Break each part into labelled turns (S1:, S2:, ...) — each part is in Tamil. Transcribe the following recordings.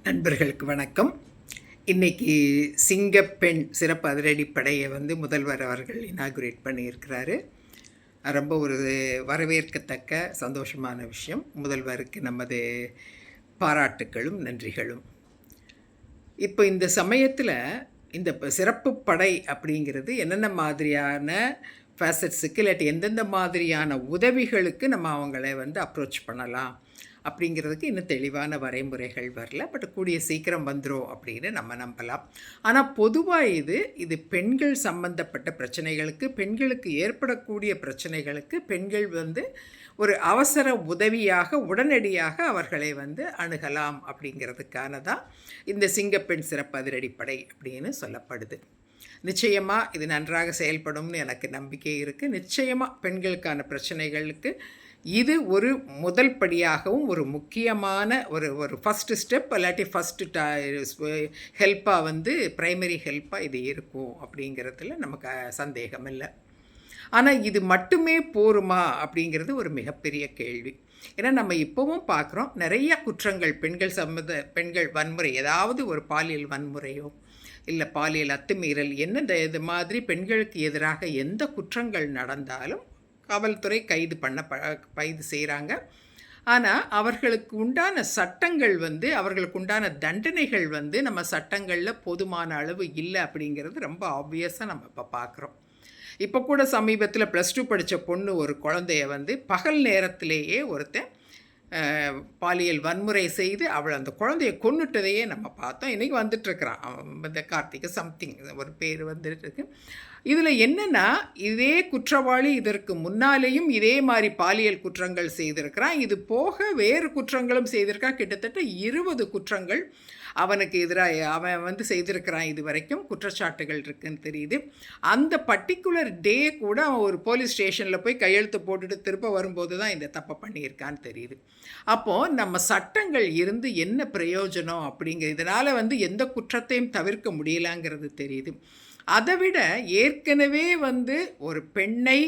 S1: நண்பர்களுக்கு வணக்கம். இன்றைக்கி சிங்கப்பெண் சிறப்பு அதிரடிப்படையை முதல்வர் அவர்கள் இனாகுரேட் பண்ணியிருக்கிறாரு. ரொம்ப ஒரு வரவேற்கத்தக்க சந்தோஷமான விஷயம். முதல்வருக்கு நமது பாராட்டுக்களும் நன்றிகளும். இப்போ இந்த சமயத்தில் இந்த சிறப்பு படை அப்படிங்கிறது என்னென்ன மாதிரியான ஃபேசட்ஸுக்கு இல்லாட்டி எந்தெந்த மாதிரியான உதவிகளுக்கு நம்ம அவங்கள அப்ரோச் பண்ணலாம் அப்படிங்கிறதுக்கு இன்னும் தெளிவான வரைமுறைகள் வரல. பட் கூடிய சீக்கிரம் வந்துடும் அப்படின்னு நம்ம நம்பலாம். ஆனால் பொதுவாக இது பெண்கள் சம்பந்தப்பட்ட பிரச்சனைகளுக்கு, பெண்களுக்கு ஏற்படக்கூடிய பிரச்சனைகளுக்கு பெண்கள் ஒரு அவசர உதவியாக உடனடியாக அவர்களை அணுகலாம் அப்படிங்கிறதுக்கான தான் இந்த சிங்கப்பெண் சிறப்பு அதிரடிப்படை அப்படின்னு சொல்லப்படுது. நிச்சயமாக இது நன்றாக செயல்படும்னு எனக்கு நம்பிக்கை இருக்குது. நிச்சயமாக பெண்களுக்கான பிரச்சனைகளுக்கு இது ஒரு முதல் படியாகவும் ஒரு முக்கியமான ஒரு ஃபஸ்ட்டு ஸ்டெப் இல்லாட்டி ஃபஸ்ட்டு ஹெல்ப்பாக ப்ரைமரி ஹெல்ப்பாக இது இருக்கும் அப்படிங்கிறதுல நமக்கு சந்தேகம் இல்லை. ஆனால் இது மட்டுமே போருமா அப்படிங்கிறது ஒரு மிகப்பெரிய கேள்வி. ஏன்னா நம்ம இப்போவும் பார்க்குறோம் நிறைய குற்றங்கள் பெண்கள் வன்முறை, ஏதாவது ஒரு பாலியல் வன்முறையோ இல்லை பாலியல் அத்துமீறல் என்ன இது மாதிரி பெண்களுக்கு எதிராக எந்த குற்றங்கள் நடந்தாலும் காவல்துறை கைது செய்கிறாங்க. ஆனால் அவர்களுக்கு உண்டான சட்டங்கள் அவர்களுக்கு உண்டான தண்டனைகள் நம்ம சட்டங்களில் போதுமான அளவு இல்லை அப்படிங்கிறது ரொம்ப ஆப்வியஸாக நம்ம இப்போ பார்க்குறோம். இப்போ கூட சமீபத்தில் +2 படித்த பொண்ணு ஒரு குழந்தைய பகல் நேரத்திலேயே ஒருத்தன் பாலியல் வன்முறை செய்து அவள் அந்த குழந்தையை கொன்னுட்டதையே நம்ம பார்த்தோம். இன்றைக்கி வந்துட்டுருக்கிறான் இந்த கார்த்திகை சம்திங் ஒரு பேர் வந்துட்டுருக்கு. இதில் என்னென்னா, இதே குற்றவாளி இதற்கு முன்னாலேயும் இதே மாதிரி பாலியல் குற்றங்கள் செய்திருக்கிறான். இது போக வேறு குற்றங்களும் செய்திருக்கான். கிட்டத்தட்ட 20 குற்றங்கள் அவனுக்கு எதிராக அவன் செய்திருக்கிறான். இது வரைக்கும் குற்றச்சாட்டுகள் இருக்குன்னு தெரியுது. அந்த பர்டிகுலர் டே கூட அவன் ஒரு போலீஸ் ஸ்டேஷனில் போய் கையெழுத்து போட்டுட்டு திரும்ப வரும்போது தான் இந்த தப்பை பண்ணியிருக்கான்னு தெரியுது. அப்போது நம்ம சட்டங்கள் இருந்து என்ன பிரயோஜனம் அப்படிங்கிற, இதனால் எந்த குற்றத்தையும் தவிர்க்க முடியலாங்கிறது தெரியுது. அதை விட ஏற்கனவே ஒரு பெண்ணை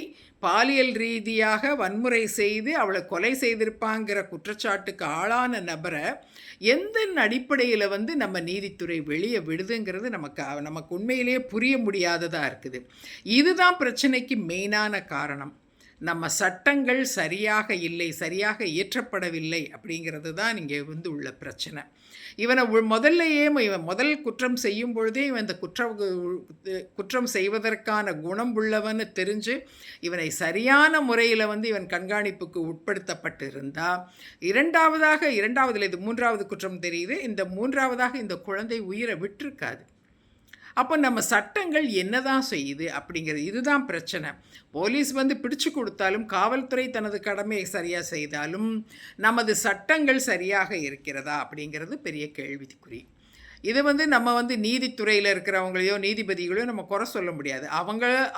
S1: பாலியல் ரீதியாக வன்முறை செய்து அவளை கொலை செய்திருப்பாங்கிற குற்றச்சாட்டுக்கு ஆளான நபரை எந்த அடிப்படையில் நம்ம நீதித்துறை வெளியே விடுதுங்கிறது நமக்கு உண்மையிலேயே புரிய முடியாததாக இருக்குது. இதுதான் பிரச்சனைக்கு மெயினான காரணம். நம்ம சட்டங்கள் சரியாக இல்லை, சரியாக இயற்றப்படவில்லை அப்படிங்கிறது தான் இங்கே உள்ள பிரச்சனை. இவனை இவன் முதல் குற்றம் செய்யும் பொழுதே இவன் இந்த குற்றம் செய்வதற்கான குணம் உள்ளவன்னு தெரிஞ்சு இவனை சரியான முறையில் இவன் கண்காணிப்புக்கு உட்படுத்தப்பட்டிருந்தால், இரண்டாவதுல இது 3வது குற்றம் தெரியுது, இந்த 3வதாக இந்த குழந்தை உயிரை விட்டிருக்காது. அப்போ நம்ம சட்டங்கள் என்னதான் செய்யுது அப்படிங்கிறது, இதுதான் பிரச்சனை. போலீஸ் பிடிச்சு கொடுத்தாலும், காவல்துறை தனது கடமையை சரியாக செய்தாலும் நமது சட்டங்கள் சரியாக இருக்கிறதா அப்படிங்கிறது பெரிய கேள்விக்குறி. இது நம்ம நீதித்துறையில் இருக்கிறவங்களையோ நீதிபதிகளையோ நம்ம குறை சொல்ல முடியாது.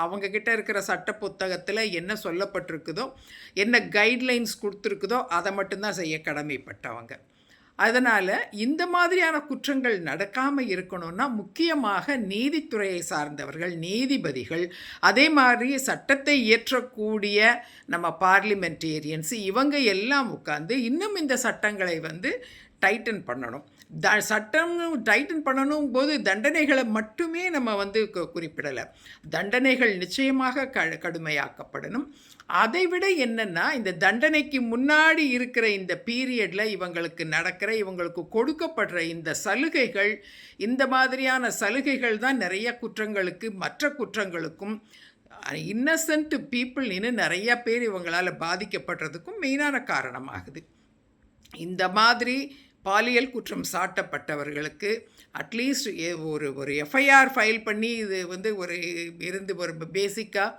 S1: அவங்க கிட்ட இருக்கிற சட்ட புத்தகத்தில் என்ன சொல்லப்பட்டிருக்குதோ, என்ன கைட்லைன்ஸ் கொடுத்துருக்குதோ அதை மட்டும்தான் செய்ய கடமைப்பட்டவங்க. அதனால் இந்த மாதிரியான குற்றங்கள் நடக்காமல் இருக்கணும்னா முக்கியமாக நீதித்துறையை சார்ந்தவர்கள், நீதிபதிகள், அதே மாதிரி சட்டத்தை இயற்றக்கூடிய நம்ம பார்லிமெண்டேரியன்ஸ், இவங்க எல்லாம் உட்கார்ந்து இன்னும் இந்த சட்டங்களை டைட்டன் பண்ணணும். சட்டம் டைட்டன் பண்ணணும் போது தண்டனைகளை மட்டுமே நம்ம குறிப்பிடலை. தண்டனைகள் நிச்சயமாக கடுமையாக்கப்படணும். அதைவிட என்னென்னா, இந்த தண்டனைக்கு முன்னாடி இருக்கிற இந்த பீரியடில் இவங்களுக்கு கொடுக்கப்படுற இந்த சலுகைகள், இந்த மாதிரியான சலுகைகள் தான் நிறைய குற்றங்களுக்கு, மற்ற குற்றங்களுக்கும், இன்னசென்ட் பீப்புள் இன்னும் நிறைய பேர் இவங்களால் பாதிக்கப்படுறதுக்கும் மெயினான காரணமாகுது. இந்த மாதிரி பாலியல் குற்றம் சாட்டப்பட்டவர்களுக்கு அட்லீஸ்ட் ஒரு எஃப்ஐஆர் ஃபைல் பண்ணி இது ஒரு பேசிக்காக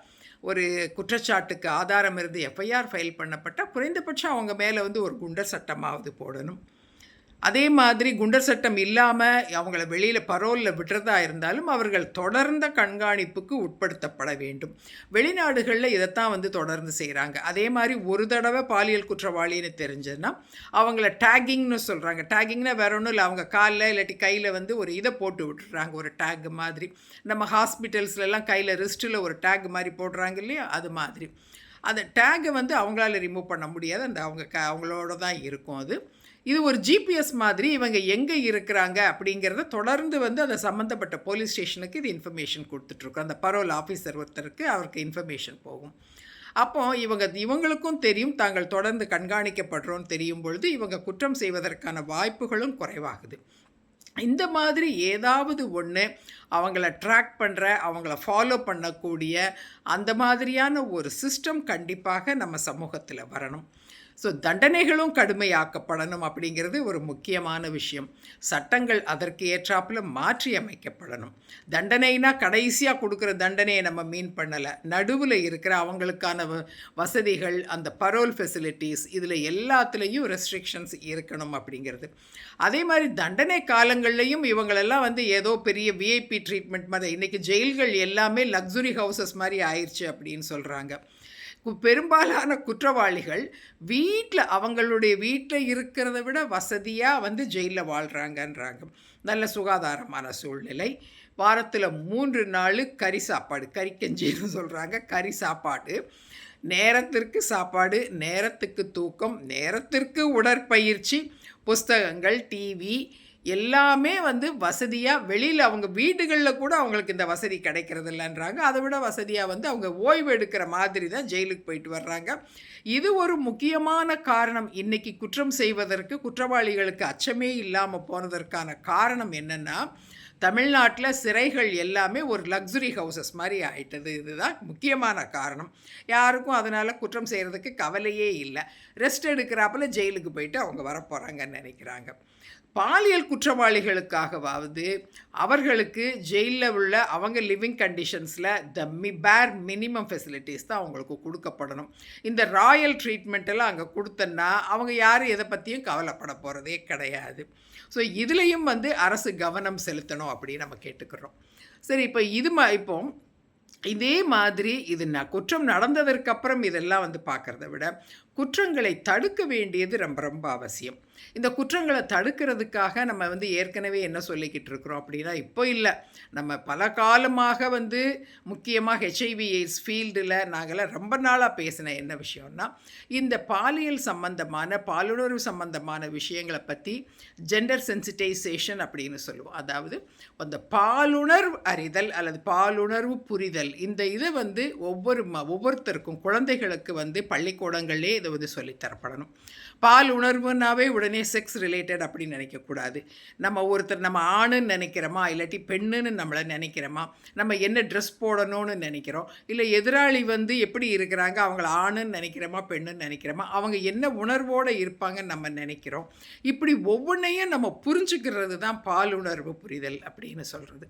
S1: ஒரு குற்றச்சாட்டுக்கு ஆதாரம் இருந்து எஃப்ஐஆர் ஃபைல் பண்ணப்பட்டால் குறைந்தபட்சம் அவங்க மேலே ஒரு குண்டர் சட்டமாவது போடணும். அதே மாதிரி குண்டர் சட்டம் இல்லாமல் அவங்கள வெளியில் பரோலில் விடுறதா இருந்தாலும் அவர்கள் தொடர்ந்த கண்காணிப்புக்கு உட்படுத்தப்பட வேண்டும். வெளிநாடுகளில் இதைத்தான் தொடர்ந்து செய்கிறாங்க. அதே மாதிரி ஒரு தடவை பாலியல் குற்றவாளின்னு தெரிஞ்சதுன்னா அவங்கள டேகிங்னு சொல்கிறாங்க. டேகிங்னா வேற ஒன்றும் இல்லை, அவங்க காலில் இல்லாட்டி கையில் ஒரு இதை போட்டு விட்டுறாங்க, ஒரு டேக் மாதிரி. நம்ம ஹாஸ்பிட்டல்ஸ்லாம் கையில் ரிஸ்ட்டில் ஒரு டேக் மாதிரி போடுறாங்க இல்லையா, அது மாதிரி. அந்த டேகை அவங்களால ரிமூவ் பண்ண முடியாது, அவங்களோட தான் இருக்கும் அது. இது ஒரு ஜிபிஎஸ் மாதிரி இவங்க எங்கே இருக்கிறாங்க அப்படிங்கிறத தொடர்ந்து வந்து அந்த சம்மந்தப்பட்ட போலீஸ் ஸ்டேஷனுக்கு இது இன்ஃபர்மேஷன் கொடுத்துட்ருக்கோம். அந்த பரோல் ஆஃபீஸர் ஒருத்தருக்கு அவருக்கு இன்ஃபர்மேஷன் போகும். அப்போ இவங்களுக்கும் தெரியும் தாங்கள் தொடர்ந்து கண்காணிக்கப்படுறோன்னு தெரியும் பொழுது இவங்க குற்றம் செய்வதற்கான வாய்ப்புகளும் குறைவாகுது. இந்த மாதிரி ஏதாவது ஒன்று அவங்கள ட்ராக் பண்ணுற, அவங்கள ஃபாலோ பண்ணக்கூடிய அந்த மாதிரியான ஒரு சிஸ்டம் கண்டிப்பாக நம்ம சமூகத்தில் வரணும். ஸோ தண்டனைகளும் கடுமையாக்கப்படணும் அப்படிங்கிறது ஒரு முக்கியமான விஷயம். சட்டங்கள் அதற்கு ஏற்றாப்புல மாற்றி அமைக்கப்படணும். தண்டனைனா கடைசியாக கொடுக்குற தண்டனையை நம்ம மீன் பண்ணலை, நடுவில் இருக்கிற அவங்களுக்கான வசதிகள், அந்த பரோல் ஃபெசிலிட்டிஸ், இதில் எல்லாத்துலேயும் ரெஸ்ட்ரிக்ஷன்ஸ் இருக்கணும் அப்படிங்கிறது. அதே மாதிரி தண்டனை காலங்கள்லையும் இவங்களெல்லாம் வந்து ஏதோ பெரிய விஐபி ட்ரீட்மெண்ட் மாதிரி, இன்றைக்கி ஜெயில்கள் எல்லாமே லக்ஸுரி ஹவுசஸ் மாதிரி ஆயிடுச்சு அப்படின்னு சொல்கிறாங்க. பெரும்பாலான குற்றவாளிகள் அவங்களுடைய வீட்டில் இருக்கிறத விட வசதியாக வந்து ஜெயிலில் வாழ்கிறாங்கன்றாங்க. நல்ல சுகாதாரமான சூழ்நிலை, வாரத்தில் 3 நாள் கறி சாப்பாடு, கறிக்கஞ்சின்னு சொல்கிறாங்க, கறி சாப்பாடு, நேரத்திற்கு சாப்பாடு, நேரத்துக்கு தூக்கம், நேரத்திற்கு உடற்பயிற்சி, புஸ்தகங்கள், டிவி எல்லாமே வந்து வசதியாக, வெளியில் அவங்க வீடுகளில் கூட அவங்களுக்கு இந்த வசதி கிடைக்கிறது இல்லைன்றாங்க. அதை விட வசதியாக வந்து அவங்க ஓய்வு எடுக்கிற மாதிரி தான் ஜெயிலுக்கு போயிட்டு வர்றாங்க. இது ஒரு முக்கியமான காரணம். இன்றைக்கி குற்றம் செய்வதற்கு குற்றவாளிகளுக்கு அச்சமே இல்லாமல் போனதற்கான காரணம் என்னென்னா, தமிழ்நாட்டில் சிறைகள் எல்லாமே ஒரு லக்ஸுரி ஹவுசஸ் மாதிரி ஆயிட்டது. இதுதான் முக்கியமான காரணம். யாருக்கும் அதனால் குற்றம் செய்கிறதுக்கு கவலையே இல்லை. ரெஸ்ட் எடுக்கிறாப்பில் ஜெயிலுக்கு போயிட்டு அவங்க வரப்போகிறாங்கன்னு நினைக்கிறாங்க. பாலியல் குற்றவாளிகளுக்காகவாவது அவர்களுக்கு ஜெயிலில் உள்ள அவங்க லிவிங் கண்டிஷன்ஸில் பேர் மினிமம் ஃபெசிலிட்டிஸ் தான் அவங்களுக்கு கொடுக்கப்படணும். இந்த ராயல் ட்ரீட்மெண்ட்டெல்லாம் அங்கே கொடுத்தன்னா அவங்க யாரும் எதை பற்றியும் கவலைப்பட போகிறதே கிடையாது. ஸோ இதுலேயும் வந்து அரசு கவனம் செலுத்தணும் அப்படின்னு நம்ம கேட்டுக்கிறோம். சரி, இப்போ இதே மாதிரி குற்றம் நடந்ததற்கப்புறம் இதெல்லாம் வந்து பார்க்குறத விட குற்றங்களை தடுக்க வேண்டியது ரொம்ப ரொம்ப அவசியம். இந்த குற்றங்களை தடுக்கிறதுக்காக நம்ம வந்து ஏற்கனவே என்ன சொல்லிக்கிட்டு இருக்கிறோம் அப்படின்னா, இப்போ இல்லை, நம்ம பல காலமாக வந்து முக்கியமாக ஹெச்ஐவி எய்ட்ஸ் ஃபீல்டில் நாங்களாம் ரொம்ப நாளாக பேசின என்ன விஷயம்னா, இந்த பாலியல் சம்பந்தமான பாலுணர்வு சம்பந்தமான விஷயங்களை பற்றி ஜெண்டர் சென்சிட்டைசேஷன் அப்படின்னு சொல்லுவோம். அதாவது அந்த பாலுணர்வு அறிதல் அல்லது பாலுணர்வு புரிதல், இந்த இதை வந்து ஒவ்வொருத்தருக்கும் குழந்தைகளுக்கு வந்து பள்ளிக்கூடங்களே இதை வந்து சொல்லித்தரப்படணும். பால் உணர்வுனாவே உடனே செக்ஸ் ரிலேட்டட் அப்படின்னு நினைக்கக்கூடாது. நம்ம நம்ம ஆணுன்னு நினைக்கிறோமா, இல்லாட்டி பெண்ணுன்னு நம்மளை நினைக்கிறோமா, நம்ம என்ன ட்ரெஸ் போடணும்னு நினைக்கிறோம், இல்லை எதிராளி வந்து எப்படி இருக்கிறாங்க, அவங்கள ஆணுன்னு நினைக்கிறோமா பெண்ணுன்னு நினைக்கிறோமா, அவங்க என்ன உணர்வோடு இருப்பாங்கன்னு நம்ம நினைக்கிறோம். இப்படி ஒவ்வொன்றையும் நம்ம புரிஞ்சுக்கிறது தான் பாலுணர்வு புரிதல் அப்படின்னு சொல்கிறது.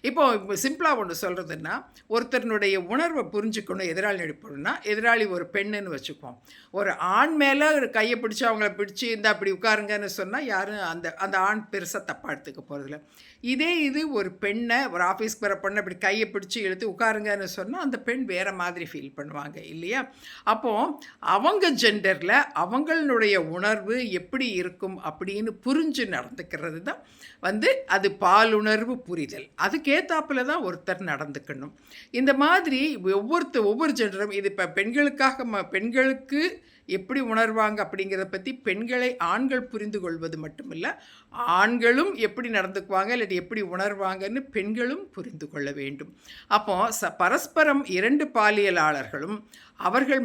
S1: இப்போ சிம்பிளாக ஒன்று சொல்கிறதுன்னா, ஒருத்தருடைய உணர்வை புரிஞ்சுக்கணும், எதிராளி எடுப்பணும்னா, எதிராளி ஒரு பெண்ணுன்னு வச்சுக்குவோம். ஒரு ஆண் மேலே ஒரு கையை பிடிச்சி அவங்கள பிடிச்சி இந்த அப்படி உட்காருங்கன்னு சொன்னால் யாரும் அந்த ஆண் பெருசாக தப்பாக எடுத்துக்க போகிறதில்ல. இது ஒரு பெண்ணை, ஒரு ஆஃபீஸ்க்கு வர பொண்ணை இப்படி கையை பிடிச்சி இழுத்து உட்காருங்கன்னு சொன்னால் அந்த பெண் வேறு மாதிரி ஃபீல் பண்ணுவாங்க இல்லையா? அப்போது அவங்க ஜெண்டரில் அவங்களுடைய உணர்வு எப்படி இருக்கும் அப்படின்னு புரிஞ்சு நடந்துக்கிறது தான் வந்து அது பாலுணர்வு புரிதல். அதுக்கேற்றாப்புல தான் ஒருத்தர் நடந்துக்கணும். இந்த மாதிரி ஒவ்வொரு ஜெண்டரும் இது இப்போ பெண்களுக்கு எப்படி உணர்வாங்க அப்படிங்கிறத பற்றி ஆண்கள் புரிந்து கொள்வது மட்டுமில்லை, ஆண்களும் எப்படி நடந்துக்குவாங்க இல்லாட்டி எப்படி உணர்வாங்கன்னு பெண்களும் புரிந்து கொள்ள வேண்டும். அப்போ பரஸ்பரம் 2 பாலியலாளர்களும் அவர்கள்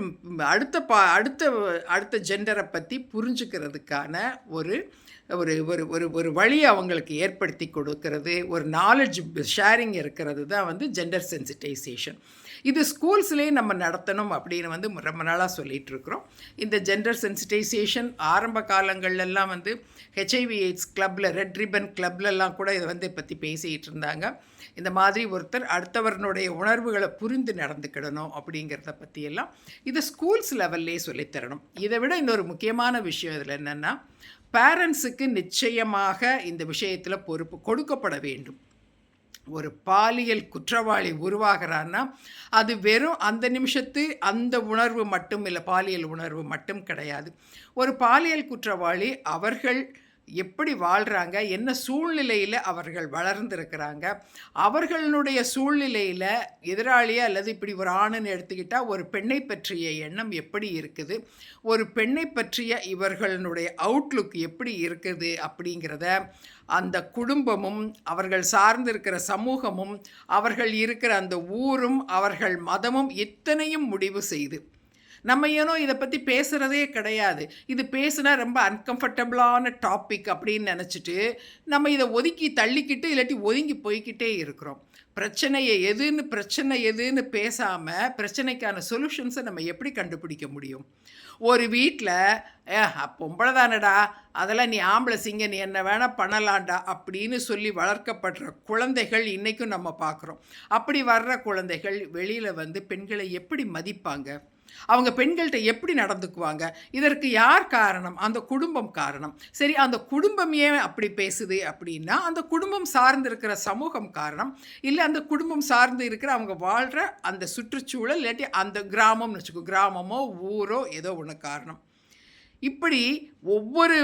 S1: அடுத்த ஜெண்டரை பற்றி புரிஞ்சுக்கிறதுக்கான ஒரு ஒரு ஒரு ஒரு ஒரு வழி அவங்களுக்கு ஏற்படுத்தி கொடுக்கறது, ஒரு நாலேஜ் ஷேரிங் இருக்கிறது தான் வந்து ஜெண்டர் சென்சிட்டைசேஷன். இது ஸ்கூல்ஸ்லேயே நம்ம நடத்தணும் அப்படின்னு வந்து ரொம்ப நாளாக சொல்லிகிட்ருக்குறோம். இந்த ஜெண்டர் சென்சிட்டைசேஷன் ஆரம்ப காலங்கள்லாம் வந்து ஹெச்ஐவி எய்ட்ஸ் கிளப்பில், ரெட் ரிப்பன் கிளப்லலாம் கூட இதை வந்து பற்றி பேசிகிட்டு இருந்தாங்க. இந்த மாதிரி ஒருத்தர் அடுத்தவர்களுடைய உணர்வுகளை புரிந்து நடந்துக்கிடணும் அப்படிங்கிறத பற்றியெல்லாம் இதை ஸ்கூல்ஸ் லெவல்லே சொல்லித்தரணும். இதை விட இன்னொரு முக்கியமான விஷயம் இதில் என்னென்னா, பேரண்ட்ஸுக்கு நிச்சயமாக இந்த விஷயத்தில் பொறுப்பு கொடுக்கப்பட வேண்டும். ஒரு பாலியல் குற்றவாளி உருவாகிறான்னா அது வெறும் அந்த நிமிஷத்து அந்த உணர்வு மட்டும் இல்லை, பாலியல் உணர்வு மட்டும் கிடையாது. ஒரு பாலியல் குற்றவாளி அவர்கள் எப்படி வாழ்கிறாங்க, என்ன சூழ்நிலையில் அவர்கள் வளர்ந்துருக்கிறாங்க, அவர்களுடைய சூழ்நிலையில் எதிராளியை அல்லது இப்படி ஒரு ஆணுன்னு எடுத்துக்கிட்டால் ஒரு பெண்ணை பற்றிய எண்ணம் எப்படி இருக்குது, ஒரு பெண்ணை பற்றிய இவர்களுடைய அவுட்லுக் எப்படி இருக்குது அப்படிங்கிறத அந்த குடும்பமும் அவர்கள் சார்ந்திருக்கிற சமூகமும் அவர்கள் இருக்கிற அந்த ஊரும் அவர்கள் மதமும் இத்தனையும் முடிவு செய்து, நம்ம ஏனோ இதை பற்றி பேசுகிறதே கிடையாது, இது பேசுனா ரொம்ப அன்கம்ஃபர்டபுளான டாபிக் அப்படின்னு நினச்சிட்டு நம்ம இதை ஒதுக்கி தள்ளிக்கிட்டு இல்லாட்டி ஒதுங்கி போய்கிட்டே இருக்கிறோம். பிரச்சனை எதுன்னு பேசாமல் பிரச்சனைக்கான சொல்யூஷன்ஸை நம்ம எப்படி கண்டுபிடிக்க முடியும்? ஒரு வீட்டில் பொம்பளை தானடா, அதெல்லாம் நீ ஆம்பளை சிங்க, நீ என்ன வேணால் பண்ணலாண்டா அப்படின்னு சொல்லி வளர்க்கப்படுற குழந்தைகள் இன்றைக்கும் நம்ம பார்க்குறோம். அப்படி வர்ற குழந்தைகள் வெளியில் வந்து பெண்களை எப்படி மதிப்பாங்க, அவங்க பெண்கள்கிட்ட எப்படி நடந்துக்குவாங்க? இதற்கு யார் காரணம்? அந்த குடும்பம் காரணம். சரி, அந்த குடும்பம் ஏன் அப்படி பேசுது அப்படின்னா, அந்த குடும்பம் சார்ந்து இருக்கிற சமூகம் காரணம், இல்லை அந்த குடும்பம் சார்ந்து இருக்கிற அவங்க வாழ்கிற அந்த சுற்றுச்சூழல், இல்லாட்டி அந்த கிராமம்னு வச்சுக்கோ, கிராமமோ ஊரோ ஏதோ ஒன்று காரணம். இப்படி ஒவ்வொரு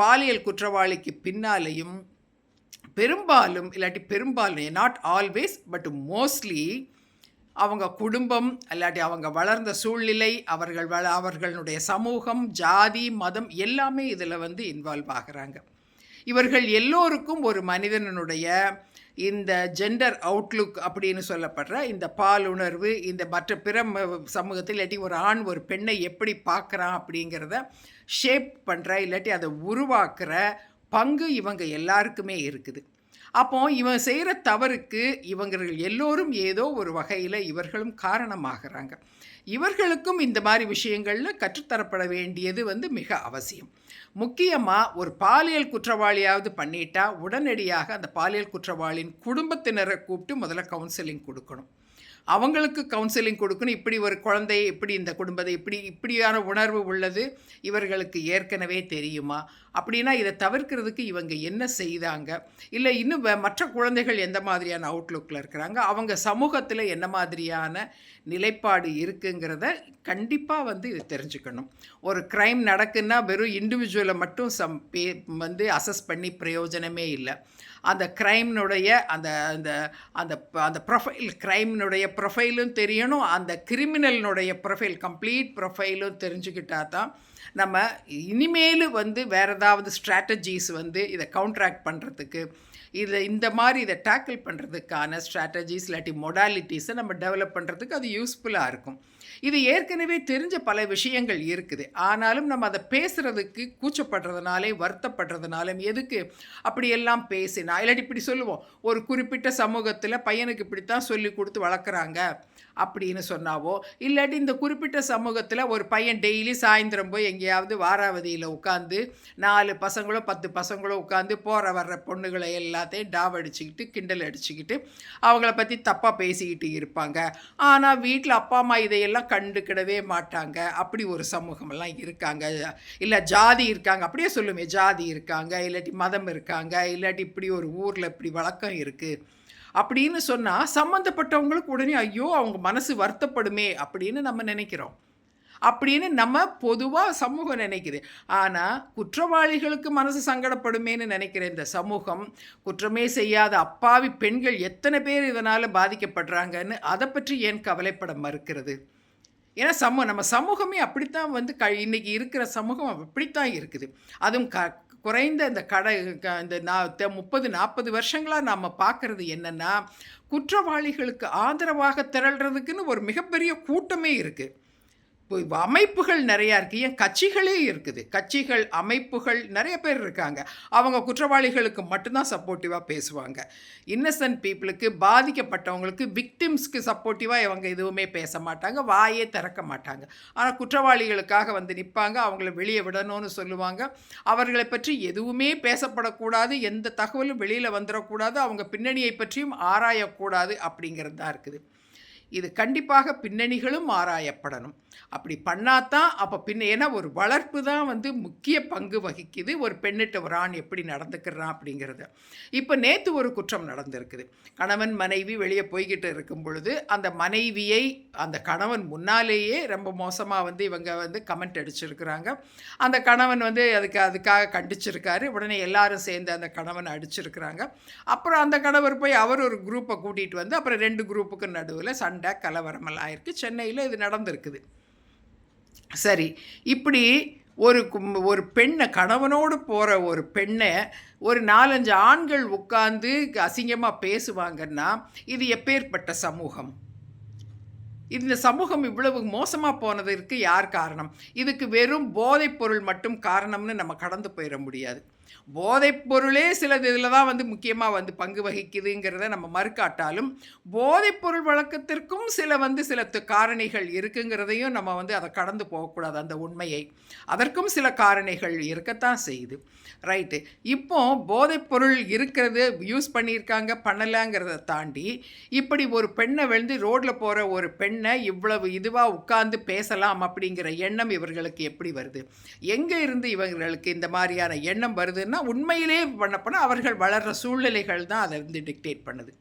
S1: பாலியல் குற்றவாளிக்கு பின்னாலேயும் பெரும்பாலும் நாட் ஆல்வேஸ் பட் மோஸ்ட்லி அவங்க குடும்பம் இல்லாட்டி அவங்க வளர்ந்த சூழ்நிலை, அவர்களுடைய சமூகம், ஜாதி, மதம் எல்லாமே இதில் வந்து இன்வால்வ் ஆகிறாங்க. இவர்கள் எல்லோருக்கும் ஒரு மனிதனுடைய இந்த ஜெண்டர் அவுட்லுக் அப்படின்னு சொல்லப்படுற இந்த பாலுணர்வு, இந்த மற்ற பிற சமூகத்தில் இல்லாட்டி ஒரு ஆண் ஒரு பெண்ணை எப்படி பார்க்குறான் அப்படிங்கிறத ஷேப் பண்ணுற இல்லாட்டி அதை உருவாக்குற பங்கு இவங்க எல்லாருக்குமே இருக்குது. அப்போ இவன் செய்கிற தவறுக்கு இவங்கள் எல்லோரும் ஏதோ ஒரு வகையில் இவர்களும் காரணமாகறாங்க. இவர்களுக்கும் இந்த மாதிரி விஷயங்களில் கற்றுத்தரப்பட வேண்டியது வந்து மிக அவசியம். முக்கியமாக ஒரு பாலியல் குற்றவாளியாவது பண்ணிட்டா உடனடியாக அந்த பாலியல் குற்றவாளியின் குடும்பத்தினரை கூப்பிட்டு முதல்ல கவுன்சிலிங் கொடுக்கணும். அவங்களுக்கு கவுன்சிலிங் கொடுக்கணும். இப்படி ஒரு குழந்தை, இப்படி இந்த குடும்பத்தை இப்படியான உணர்வு உள்ளது இவர்களுக்கு ஏற்கனவே தெரியுமா, அப்படின்னா இதை தவிர்க்கிறதுக்கு இவங்க என்ன செய்தாங்க, இல்லை இன்னும் மற்ற குழந்தைகள் எந்த மாதிரியான அவுட்லுக்கில் இருக்கிறாங்க, அவங்க சமூகத்தில் என்ன மாதிரியான நிலைப்பாடு இருக்குங்கிறத கண்டிப்பாக வந்து இது தெரிஞ்சுக்கணும். ஒரு க்ரைம் நடக்குன்னா வெறும் இண்டிவிஜுவலை மட்டும் வந்து அசஸ் பண்ணி பிரயோஜனமே இல்லை. அந்த க்ரைம்னுடைய அந்த அந்த அந்த அந்த க்ரைம்னுடைய ப்ரொஃபைலும் தெரியணும், அந்த கிரிமினலினுடைய கம்ப்ளீட் ப்ரொஃபைலும் தெரிஞ்சுக்கிட்டா தான் நம்ம இனிமேல் வந்து வேறு ஏதாவது ஸ்ட்ராட்டஜிஸ் வந்து இதை கவுண்ட்ராக்ட் பண்ணுறதுக்கு, இந்த மாதிரி இதை டேக்கிள் பண்ணுறதுக்கான ஸ்ட்ராட்டஜிஸ் இல்லாட்டி மொடாலிட்டிஸை நம்ம டெவலப் பண்ணுறதுக்கு அது யூஸ்ஃபுல்லாக இருக்கும். இது ஏற்கனவே தெரிஞ்ச பல விஷயங்கள் இருக்குது, ஆனாலும் நம்ம அதை பேசுகிறதுக்கு கூச்சப்படுறதுனாலே, வருத்தப்படுறதுனாலும், எதுக்கு அப்படியெல்லாம் பேசினா, இல்லாட்டி இப்படி சொல்லுவோம், ஒரு குறிப்பிட்ட சமூகத்தில் பையனுக்கு இப்படித்தான் சொல்லி கொடுத்து வளர்க்குறாங்க அப்படின்னு சொன்னாவோ, இல்லாட்டி இந்த குறிப்பிட்ட சமூகத்தில் ஒரு பையன் டெய்லி சாயந்தரம் போய் எங்கேயாவது வாராவதியில் உட்காந்து 4 பசங்களோ 10 பசங்களோ உட்காந்து போகிற வர்ற பொண்ணுகளை எல்லாத்தையும் டாவ் அடிச்சுக்கிட்டு கிண்டல் அடிச்சுக்கிட்டு அவங்கள பற்றி தப்பாக பேசிக்கிட்டு இருப்பாங்க. ஆனால் வீட்டில் அப்பா அம்மா இதையெல்லாம் கண்டுக்கிடவே மாட்டாங்க. அப்படி ஒரு சமூகமெல்லாம் இருக்காங்க. இல்லை ஜாதி இருக்காங்க, அப்படியே சொல்லுமே, ஜாதி இருக்காங்க, இல்லாட்டி மதம் இருக்காங்க, இல்லாட்டி இப்படி ஒரு ஊரில் இப்படி வழக்கம் இருக்குது அப்படின்னு சொன்னால் சம்மந்தப்பட்டவங்களுக்கு உடனே ஐயோ அவங்க மனசு வருத்தப்படுமே அப்படின்னு நம்ம நினைக்கிறோம். அப்படின்னு நம்ம பொதுவாக சமூகம் நினைக்குது. ஆனால் குற்றவாளிகளுக்கு மனசு சங்கடப்படுமேன்னு நினைக்கிற இந்த சமூகம், குற்றமே செய்யாத அப்பாவி பெண்கள் எத்தனை பேர் இதனால் பாதிக்கப்படுறாங்கன்னு அதை பற்றி ஏன் கவலைப்பட மறுக்கிறது? ஏன்னா நம்ம சமூகமே அப்படித்தான் வந்து இன்றைக்கி இருக்கிற சமூகம் அப்படித்தான் இருக்குது. அதுவும் குறைந்த இந்த இந்த 30-40 வருஷங்களாக நாம் பார்க்குறது என்னென்னா, குற்றவாளிகளுக்கு ஆதரவாக திரள்றதுக்குன்னு ஒரு மிகப்பெரிய கூட்டமே இருக்குது. இப்போ அமைப்புகள் நிறையா இருக்குது, ஏன் கட்சிகளே இருக்குது, கட்சிகள் அமைப்புகள் நிறைய பேர் இருக்காங்க. அவங்க குற்றவாளிகளுக்கு மட்டும்தான் சப்போர்ட்டிவாக பேசுவாங்க. இன்னசென்ட் பீப்புளுக்கு, பாதிக்கப்பட்டவங்களுக்கு, விக்டிம்ஸ்க்கு சப்போர்ட்டிவாக இவங்க எதுவுமே பேச மாட்டாங்க, வாயே திறக்க மாட்டாங்க. ஆனால் குற்றவாளிகளுக்காக வந்து நிற்பாங்க, அவங்கள வெளியே விடணும்னு சொல்லுவாங்க. அவர்களை பற்றி எதுவுமே பேசப்படக்கூடாது, எந்த தகவலும் வெளியில் வந்துடக்கூடாது, அவங்க பின்னணியை பற்றியும் ஆராயக்கூடாது அப்படிங்கிறது தான் இருக்குது. இது கண்டிப்பாக பின்னணிகளும் ஆராயப்படணும். அப்படி பண்ணாதான் அப்போ ஏன்னா ஒரு வளர்ப்பு தான் வந்து முக்கிய பங்கு வகிக்குது ஒரு பெண்ணிட்ட ஒரு ஆண் எப்படி நடந்துக்கிறான் அப்படிங்கிறது. இப்போ நேற்று ஒரு குற்றம் நடந்திருக்குது. கணவன் மனைவி வெளியே போய்கிட்டு இருக்கும் பொழுது அந்த மனைவியை அந்த கணவன் முன்னாலேயே ரொம்ப மோசமாக வந்து இவங்க வந்து கமெண்ட் அடிச்சிருக்கிறாங்க. அந்த கணவன் வந்து அதுக்காக கண்டிச்சிருக்காரு. உடனே எல்லாரும் சேர்ந்து அந்த கணவனை அடிச்சிருக்கிறாங்க. அப்புறம் அந்த கணவர் போய் அவர் ஒரு குரூப்பை கூட்டிகிட்டு வந்து அப்புறம் 2 குரூப்புக்கு நடுவில் சண்டை கலவரமெல்லாம் ஆயிருக்கு. சென்னையில் இது நடந்திருக்குது. சரி, இப்படி ஒரு பெண்ணை கணவனோடு போகிற ஒரு பெண்ணை ஒரு 4-5 ஆண்கள் உட்கார்ந்து அசிங்கமாக பேசுவாங்கன்னா இது எப்பேற்பட்ட சமூகம்? இந்த சமூகம் இவ்வளவு மோசமாக போனதற்கு யார் காரணம்? இதுக்கு வெறும் போதைப் பொருள் மட்டும் காரணம்னு நம்ம கடந்து போயிட முடியாது. போதைப் பொருளே சிலது இதில் தான் வந்து முக்கியமாக வந்து பங்கு வகிக்குதுங்கிறத நம்ம மறுக்காட்டாலும் போதைப் பொருள் வழக்கத்திற்கும் சில காரணிகள் இருக்குங்கிறதையும் நம்ம வந்து அதை கடந்து போகக்கூடாது. அந்த உண்மையை அதற்கும் சில காரணிகள் இருக்கத்தான் செய்யுது. ரைட்டு. இப்போ போதைப் பொருள் இருக்கிறது யூஸ் பண்ணியிருக்காங்க பண்ணலாங்கிறத தாண்டி இப்படி ஒரு பெண்ணை வந்து ரோட்டில் போகிற ஒரு பெண்ணை இவ்வளவு இதுவாக உட்கார்ந்து பேசலாம் அப்படிங்கிற எண்ணம் இவர்களுக்கு எப்படி வருது? எங்கே இருந்து இவர்களுக்கு இந்த மாதிரியான எண்ணம் வருதுன்னா உண்மையிலே பண்ணப்போனால் அவர்கள் வளர்கிற சூழ்நிலைகள் தான் அதை வந்து டிக்டேட் பண்ணுது.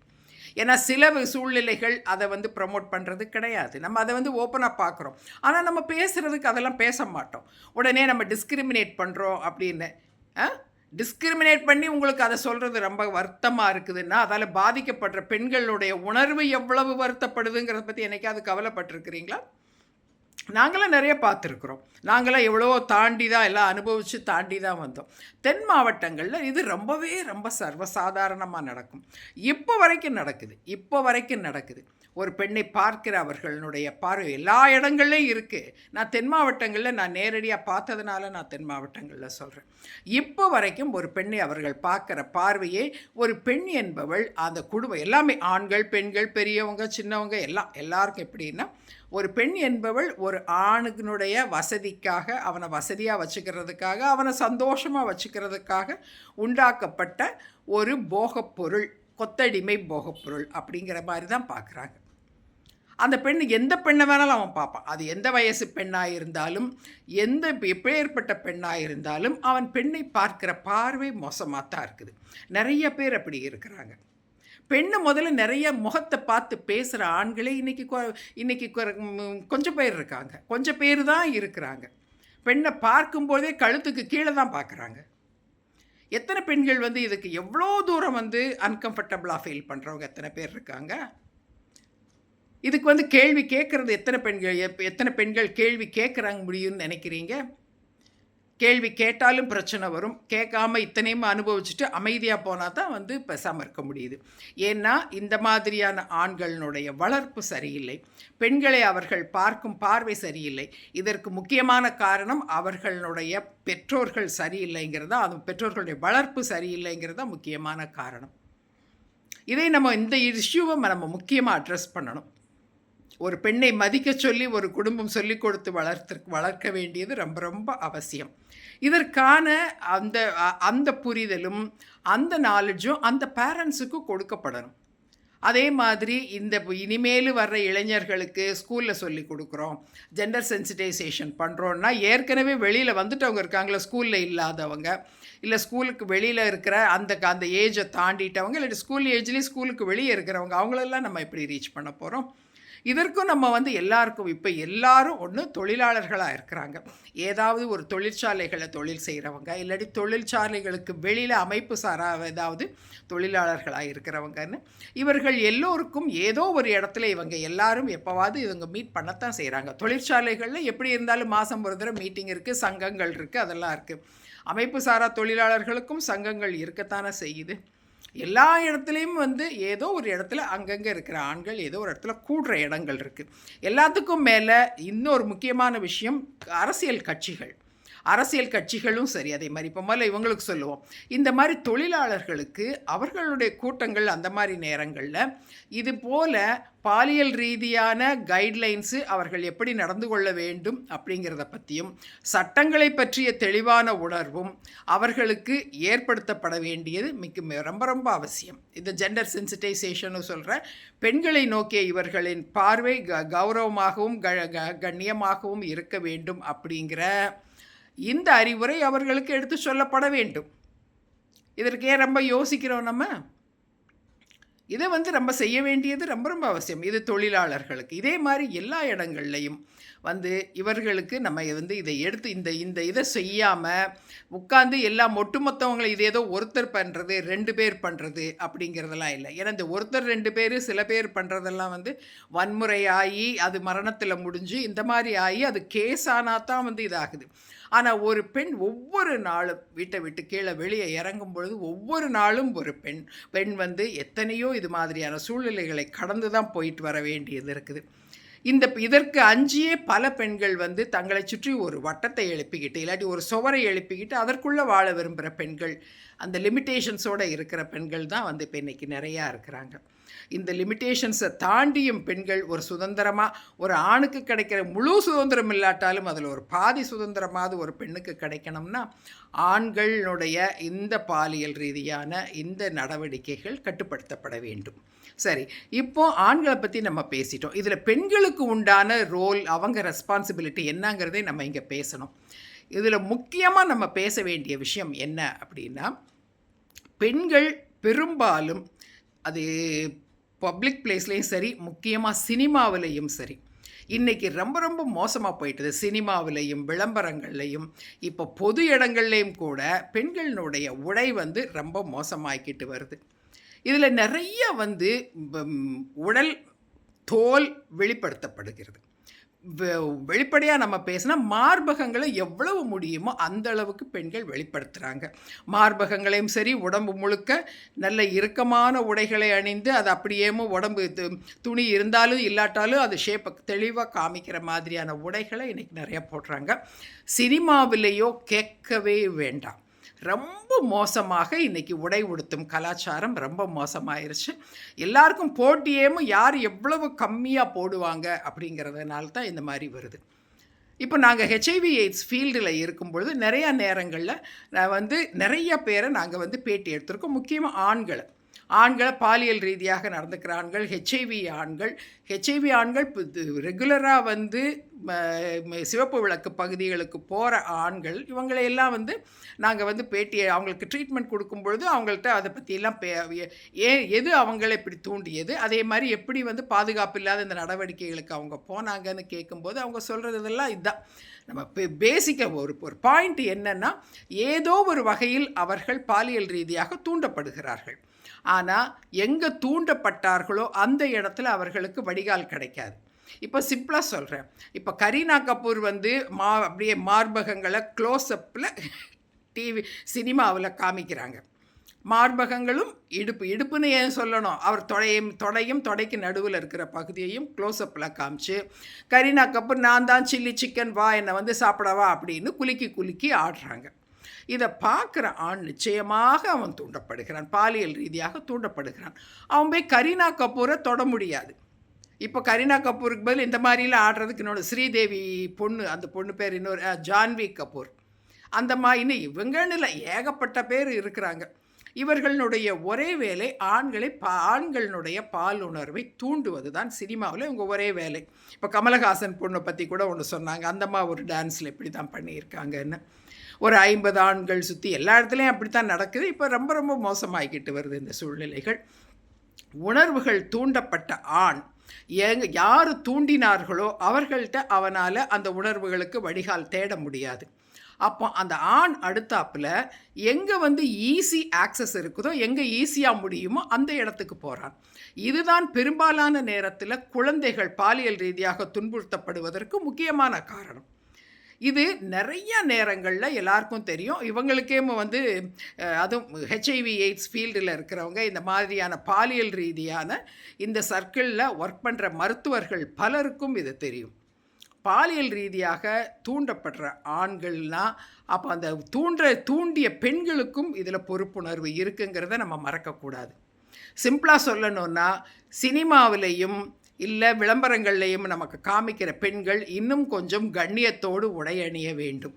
S1: ஏன்னா சில சூழ்நிலைகள் அதை வந்து ப்ரமோட் பண்ணுறது கிடையாது. நம்ம அதை வந்து ஓப்பனாக பார்க்குறோம். ஆனால் நம்ம பேசுகிறதுக்கு அதெல்லாம் பேச மாட்டோம். உடனே நம்ம டிஸ்கிரிமினேட் பண்ணுறோம் அப்படின்னு டிஸ்கிரிமினேட் பண்ணி உங்களுக்கு அதை சொல்கிறது ரொம்ப வருத்தமாக இருக்குதுன்னா அதால் பாதிக்கப்படுற பெண்களுடைய உணர்வு எவ்வளவு வருத்தப்படுதுங்கிறத பற்றி என்னைக்காவது கவலைப்பட்டிருக்கிறீங்களா? நாங்களாம் நிறைய பார்த்துருக்குறோம். நாங்களாம் எவ்வளவோ தாண்டி தான் எல்லாம் அனுபவித்து தாண்டி தான் வந்தோம். தென் மாவட்டங்களில் இது ரொம்ப சர்வசாதாரணமாக நடக்கும். இப்போ வரைக்கும் நடக்குது. ஒரு பெண்ணை பார்க்கிற அவர்களுடைய பார்வை எல்லா இடங்கள்லையும் இருக்குது. நான் தென் மாவட்டங்களில் நான் நேரடியாக பார்த்ததுனால நான் தென் மாவட்டங்களில் சொல்கிறேன். இப்போ வரைக்கும் ஒரு பெண்ணை அவர்கள் பார்க்குற பார்வையே ஒரு பெண் என்பவள் அந்த குடும்பம் எல்லாமே ஆண்கள் பெண்கள் பெரியவங்க சின்னவங்க எல்லாருக்கும் எப்படின்னா ஒரு பெண் என்பவள் ஒரு ஆணுனுடைய வசதிக்காக அவனை வசதியாக வச்சுக்கிறதுக்காக அவனை சந்தோஷமாக வச்சுக்கிறதுக்காக உண்டாக்கப்பட்ட ஒரு போகப்பொருள், கொத்தடிமை போகப்பொருள் அப்படிங்கிற மாதிரி தான் பார்க்குறாங்க. அந்த பெண் எந்த பெண்ணை வேணாலும் அவன் பார்ப்பான். அது எந்த வயசு பெண்ணாக இருந்தாலும் எப்பேற்பட்ட பெண்ணாக இருந்தாலும் அவன் பெண்ணை பார்க்குற பார்வை மோசமாக தான் இருக்குது. நிறைய பேர் அப்படி இருக்கிறாங்க. பெண்ணை முதல்ல நிறைய முகத்தை பார்த்து பேசுகிற ஆண்களே இன்றைக்கி கொஞ்சம் பேர் இருக்காங்க. கொஞ்சம் பேர் தான் இருக்கிறாங்க. பெண்ணை பார்க்கும்போதே கழுத்துக்கு கீழே தான் பார்க்குறாங்க. எத்தனை பெண்கள் வந்து இதுக்கு எவ்வளோ தூரம் வந்து அன்கம்ஃபர்டபுளாக ஃபீல் பண்ணுறவங்க எத்தனை பேர் இருக்காங்க? இதுக்கு வந்து கேள்வி கேட்குறது எத்தனை பெண்கள் கேள்வி கேட்குறாங்க முடியும்னு நினைக்கிறீங்க? கேள்வி கேட்டாலும் பிரச்சனை வரும். கேட்காம இத்தனையும் அனுபவிச்சுட்டு அமைதியாக போனால் தான் வந்து பேசாமல் இருக்க முடியுது. ஏன்னா இந்த மாதிரியான ஆண்களினுடைய வளர்ப்பு சரியில்லை. பெண்களை அவர்கள் பார்க்கும் பார்வை சரியில்லை. இதற்கு முக்கியமான காரணம் அவர்களுடைய பெற்றோர்கள் சரியில்லைங்கிறதா, அது பெற்றோர்களுடைய வளர்ப்பு சரியில்லைங்கிறதா முக்கியமான காரணம். இந்த இஷ்யூவை நம்ம முக்கியமாக அட்ரஸ் பண்ணணும். ஒரு பெண்ணை மதிக்க சொல்லி ஒரு குடும்பம் சொல்லிக் கொடுத்து வளர்க்க வேண்டியது ரொம்ப அவசியம். இதற்கான அந்த புரிதலும் அந்த நாலேஜும் அந்த பேரண்ட்ஸுக்கு கொடுக்கப்படணும். அதே மாதிரி இனிமேல் வர்ற இளைஞர்களுக்கு ஸ்கூலில் சொல்லி கொடுக்குறோம், ஜெண்டர் சென்சிட்டைசேஷன் பண்ணுறோன்னா ஏற்கனவே வெளியில் வந்துட்டவங்க இருக்காங்களா, ஸ்கூலில் இல்லாதவங்க, இல்லை ஸ்கூலுக்கு வெளியில் இருக்கிற அந்த ஏஜை தாண்டிட்டவங்க, இல்லாட்டி ஸ்கூல் ஏஜ்லேயும் ஸ்கூலுக்கு வெளியே இருக்கிறவங்க, அவங்களெல்லாம் நம்ம எப்படி ரீச் பண்ண போகிறோம்? இதற்கும் நம்ம வந்து எல்லாருக்கும் இப்போ எல்லாரும் ஒன்று தொழிலாளர்களாக இருக்கிறாங்க. ஏதாவது ஒரு தொழிற்சாலைகளை தொழில் செய்கிறவங்க, இல்லாட்டி தொழிற்சாலைகளுக்கு வெளியில் அமைப்பு சாரா ஏதாவது தொழிலாளர்களாக இருக்கிறவங்கன்னு இவர்கள் எல்லோருக்கும் ஏதோ ஒரு இடத்துல இவங்க எல்லாரும் எப்போவாது இவங்க மீட் பண்ணத்தான் செய்கிறாங்க. தொழிற்சாலைகளில் எப்படி இருந்தாலும் மாதம் ஒரு தடவை மீட்டிங் இருக்குது, சங்கங்கள் இருக்குது, அதெல்லாம் இருக்குது. அமைப்பு சாரா தொழிலாளர்களுக்கும் சங்கங்கள் இருக்கத்தானே செய்யுது. எல்லா இடத்துலையும் வந்து ஏதோ ஒரு இடத்துல அங்கங்கே இருக்கிற ஆண்கள் ஏதோ ஒரு இடத்துல கூடுற இடங்கள் இருக்குது. எல்லாத்துக்கும் மேலே இன்னொரு முக்கியமான விஷயம் அரசியல் கட்சிகள். அரசியல் கட்சிகளும் சரி அதே மாதிரி. இப்போ முதல்ல இவங்களுக்கு சொல்லுவோம், இந்த மாதிரி தொழிலாளர்களுக்கு அவர்களுடைய கூட்டங்கள் அந்த மாதிரி நேரங்களில் இது போல் பாலியல் ரீதியான கைட்லைன்ஸு அவர்கள் எப்படி நடந்து கொள்ள வேண்டும் அப்படிங்கிறத பற்றியும் சட்டங்களை பற்றிய தெளிவான உணர்வும் அவர்களுக்கு ஏற்படுத்தப்பட வேண்டியது ரொம்ப ரொம்ப அவசியம். இந்த ஜெண்டர் சென்சிட்டைசேஷன்னு சொல்கிற பெண்களை நோக்கிய இவர்களின் பார்வை கௌரவமாகவும் கண்ணியமாகவும் இருக்க வேண்டும் அப்படிங்கிற இந்த அறிவுரை அவர்களுக்கு எடுத்து சொல்லப்பட வேண்டும். இதற்கே ரொம்ப யோசிக்கிறோம் நம்ம. இதை ரொம்ப செய்ய வேண்டியது ரொம்ப ரொம்ப அவசியம். இது தொழிலாளர்களுக்கு. இதே மாதிரி எல்லா இடங்கள்லையும் இவர்களுக்கு நம்ம இதை எடுத்து இந்த இதை செய்யாமல் உட்காந்து எல்லாம் ஒட்டுமொத்தவங்களை இது ஏதோ ஒருத்தர் பண்ணுறது 2 பேர் பண்ணுறது அப்படிங்கிறதெல்லாம் இல்லை. ஏன்னா இந்த ஒருத்தர் 2 பேர் சில பேர் பண்ணுறதெல்லாம் வன்முறை ஆகி அது மரணத்தில் முடிஞ்சு இந்த மாதிரி ஆகி அது கேஸ் ஆனால் தான் இதாகுது. ஆனால் ஒரு பெண் ஒவ்வொரு நாளும் வீட்டை விட்டு கீழே வெளியே இறங்கும் பொழுது ஒவ்வொரு நாளும் ஒரு பெண் எத்தனையோ இது மாதிரியான சூழ்நிலைகளை கடந்து தான் போயிட்டு வர வேண்டியது இருக்குது. இதற்கு அஞ்சியே பல பெண்கள் தங்களை சுற்றி ஒரு வட்டத்தை எழுப்பிக்கிட்டு இல்லாட்டி ஒரு சுவரை எழுப்பிக்கிட்டு அதற்குள்ளே வாழ விரும்புகிற பெண்கள், அந்த லிமிட்டேஷன்ஸோடு இருக்கிற பெண்கள் தான் இப்போ இன்றைக்கி நிறையா இருக்கிறாங்க. இந்த லிமிட்டேஷன்ஸை தாண்டியும் பெண்கள் ஒரு சுதந்திரமாக, ஒரு ஆணுக்கு கிடைக்கிற முழு சுதந்திரம் இல்லாட்டாலும் அதில் ஒரு பாதி சுதந்திரமாவது ஒரு பெண்ணுக்கு கிடைக்கணும்னா ஆண்களுடைய இந்த பாலியல் ரீதியான இந்த நடவடிக்கைகள் கட்டுப்படுத்தப்பட வேண்டும். சரி, இப்போ ஆண்களை பற்றி நம்ம பேசிட்டோம். இதில் பெண்களுக்கு உண்டான ரோல், அவங்க ரெஸ்பான்சிபிலிட்டி என்னங்கிறதே நம்ம இங்கே பேசணும். இதில் முக்கியமாக நம்ம பேச வேண்டிய விஷயம் என்ன அப்படின்னா, பெண்கள் பெரும்பாலும் அது பப்ளிக் பிளேஸ்லேயும் சரி, முக்கியமாக சினிமாவிலையும் சரி, இன்றைக்கி ரொம்ப ரொம்ப மோசமாக போயிட்டுது. சினிமாவிலையும் விளம்பரங்கள்லையும் இப்போ பொது இடங்கள்லேயும் கூட பெண்களினுடைய உடை ரொம்ப மோசமாக்கிட்டு வருது. இதில் நிறைய உடல் தோல் வெளிப்படுத்தப்படுகிறது. வெளிப்படையாக நம்ம பேசினா மார்பகங்களை எவ்வளவு முடியுமோ அந்த அளவுக்கு பெண்கள் வெளிப்படுத்துகிறாங்க. மார்பகங்களையும் சரி, உடம்பு முழுக்க நல்ல இறுக்கமான உடைகளை அணிந்து அது அப்படியேமோ உடம்பு துணி இருந்தாலும் இல்லாட்டாலும் அது ஷேப்பை தெளிவாக காமிக்கிற மாதிரியான உடைகளை இன்றைக்கி நிறையா போடுறாங்க. சினிமாவிலேயோ கேட்கவே வேண்டாம். ரொம்ப மோசமாக இன்றைக்கி உடை உடுத்தும் கலாச்சாரம் ரொம்ப மோசமாயிருச்சு. எல்லாருக்கும் போட்டியேமோ யார் எவ்வளவு கம்மியாக போடுவாங்க அப்படிங்கிறதுனால தான் இந்த மாதிரி வருது. இப்போ நாங்கள் ஹெச்ஐவி எய்ட்ஸ் ஃபீல்டில் இருக்கும் பொழுது நிறையா நேரங்களில் நான் நிறைய பேரை நாங்கள் பேட்டி எடுத்திருக்கோம். முக்கியமாக ஆண்களை பாலியல் ரீதியாக நடந்துக்கிற ஆண்கள், ஹெச்ஐவி ஆண்கள் ரெகுலராக சிவப்பு விளக்கு பகுதிகளுக்கு போகிற ஆண்கள், இவங்களையெல்லாம் நாங்கள் பேட்டி அவங்களுக்கு ட்ரீட்மெண்ட் கொடுக்கும் பொழுது அவங்கள்ட்ட அதை பற்றியெல்லாம் எது அவங்களை இப்படி தூண்டியது, அதே மாதிரி எப்படி பாதுகாப்பு இல்லாத இந்த நடவடிக்கைகளுக்கு அவங்க போனாங்கன்னு கேட்கும்போது அவங்க சொல்கிறதெல்லாம் இதுதான். நம்ம பேசிக்காக ஒரு பாயிண்ட் என்னென்னா, ஏதோ ஒரு வகையில் அவர்கள் பாலியல் ரீதியாக தூண்டப்படுகிறார்கள். ஆனால் எங்கே தூண்டப்பட்டார்களோ அந்த இடத்துல அவர்களுக்கு வடிகால் கிடைக்காது. இப்போ சிம்பிளாக சொல்கிறேன். இப்போ கரீனா கபூர் அப்படியே மார்பகங்களை க்ளோஸ்அப்பில் டிவி சினிமாவில் காமிக்கிறாங்க. மார்பகங்களும் இடுப்புன்னு ஏன் சொல்லணும், அவர் தொடையும் தொடைக்கு நடுவில் இருக்கிற பகுதியையும் க்ளோஸ்அப்பில் காமிச்சு, கரீனா கபூர் நான் தான் சில்லி சிக்கன் வா என்னை சாப்பிடவா அப்படின்னு குலுக்கி ஆடுறாங்க. இதை பார்க்குற ஆண் நிச்சயமாக அவன் தூண்டப்படுகிறான், பாலியல் ரீதியாக தூண்டப்படுகிறான். அவன் போய் கரீனா கபூரை தொட முடியாது. இப்போ கரீனா கபூருக்கு பதில் இந்த மாதிரிலாம் ஆடுறதுக்கு இன்னொரு ஸ்ரீதேவி பொண்ணு, அந்த பொண்ணு பேர் இன்னொரு ஜான்வி கபூர், அந்த மாதிரி இன்னும் இவங்கன்னு இல்லை, ஏகப்பட்ட பேர் இருக்கிறாங்க. இவர்களுடைய ஒரே வேலை ஆண்களுடைய பாலுணர்வை தூண்டுவது தான் சினிமாவில் இவங்க ஒரே வேலை. இப்போ கமலஹாசன் பொண்ணை பற்றி கூட ஒன்று சொன்னாங்க, அந்தம்மா ஒரு டான்ஸில் இப்படி தான் பண்ணியிருக்காங்கன்னு. ஒரு 50 ஆண்கள் சுற்றி எல்லா இடத்துலையும் அப்படி தான் நடக்குது. இப்போ ரொம்ப ரொம்ப மோசமாகிக்கிட்டு வருது இந்த சூழ்நிலைகள். உணர்வுகள் தூண்டப்பட்ட ஆண் யார் தூண்டினார்களோ அவர்கள்ட்ட அவனால் அந்த உணர்வுகளுக்கு வடிகால் தேட முடியாது. அப்போ அந்த ஆண் அடுத்தாப்பில் எங்கே ஈஸி ஆக்சஸ் இருக்குதோ, எங்கே ஈஸியாக முடியுமோ அந்த இடத்துக்கு போகிறான். இதுதான் பெரும்பாலான நேரத்தில் குழந்தைகள் பாலியல் ரீதியாக துன்புறுத்தப்படுவதற்கு முக்கியமான காரணம். இது நிறைய நேரங்களில் எல்லாருக்கும் தெரியும். இவங்களுக்கே அதுவும் ஹெச்ஐவி எய்ட்ஸ் ஃபீல்டில் இருக்கிறவங்க, இந்த மாதிரியான பாலியல் ரீதியான இந்த சர்க்கிளில் ஒர்க் பண்ணுற மருத்துவர்கள் பலருக்கும் இது தெரியும். பாலியல் ரீதியாக தூண்டப்படுற ஆண்கள்னால் அப்போ அந்த தூண்டிய பெண்களுக்கும் இதில் பொறுப்புணர்வு இருக்குங்கிறத நம்ம மறக்கக்கூடாது. சிம்பிளாக சொல்லணுன்னா, சினிமாவிலையும் இல்லை விளம்பரங்கள்லையும் நமக்கு காமிக்கிற பெண்கள் இன்னும் கொஞ்சம் கண்ணியத்தோடு உடை அணிய வேண்டும்.